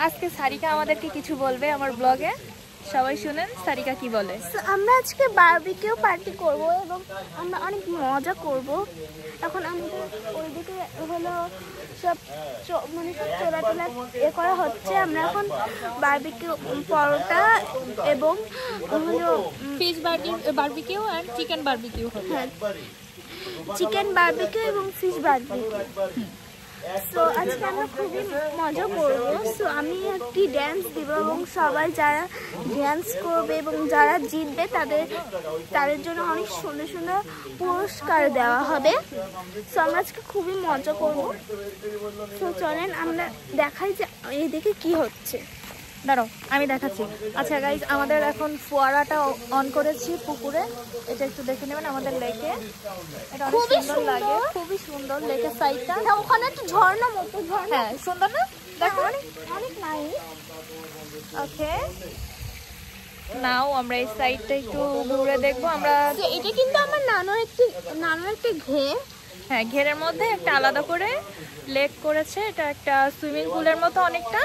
আজকে সারিকা আমাদেরকে কিছু বলবে আমার ব্লগে, সবাই শুনেন সারিকা কি বলে। আমরা আজকে বারবিকিউ পার্টি করব এবং আমরা অনেক মজা করব। এখন আমাদের ওইদিকে হলো সব মানে সব চোরাটোলা করা হচ্ছে। আমরা এখন বারবিকিউ পরোটা এবং হলো ফিশ বারবিকিউ আর চিকেন বারবিকিউ হবে। হ্যাঁ, চিকেন বারবিকিউ এবং ফিশ বারবিকিউ। সো আজকে আমরা খুবই মজা করবো। সো আমি একটি ড্যান্স দিব এবং সবাই যারা ড্যান্স করবে এবং যারা জিতবে তাদের জন্য অনেক সুন্দর সুন্দর পুরস্কার দেওয়া হবে। সো আমরা আজকে খুবই মজা করবো। সো চলেন আমরা দেখাই যে এদিকে কি হচ্ছে। দাঁড়াও আমি দেখাচ্ছি। আচ্ছা গাইজ, আমাদের এখন ফোয়ারাটা অন করেছি পুকুরে, এটা একটু দেখে নেবেন আমাদের লেকে। এটা অনেক সুন্দর লাগে, খুবই সুন্দর লেকের সাইডটা। ওখানে একটা ঝর্ণা মতো, হ্যাঁ সুন্দর না? দেখো অনেক নাইস। ওকে, নাও আমরা এই সাইডটা একটু ঘুরে দেখবো আমরা। এটা কিন্তু আমার নানুর একটি ঘের। হ্যাঁ, ঘেরের মধ্যে একটা আলাদা করে লেক করেছে, এটা একটা সুইমিং পুলের মতো অনেকটা।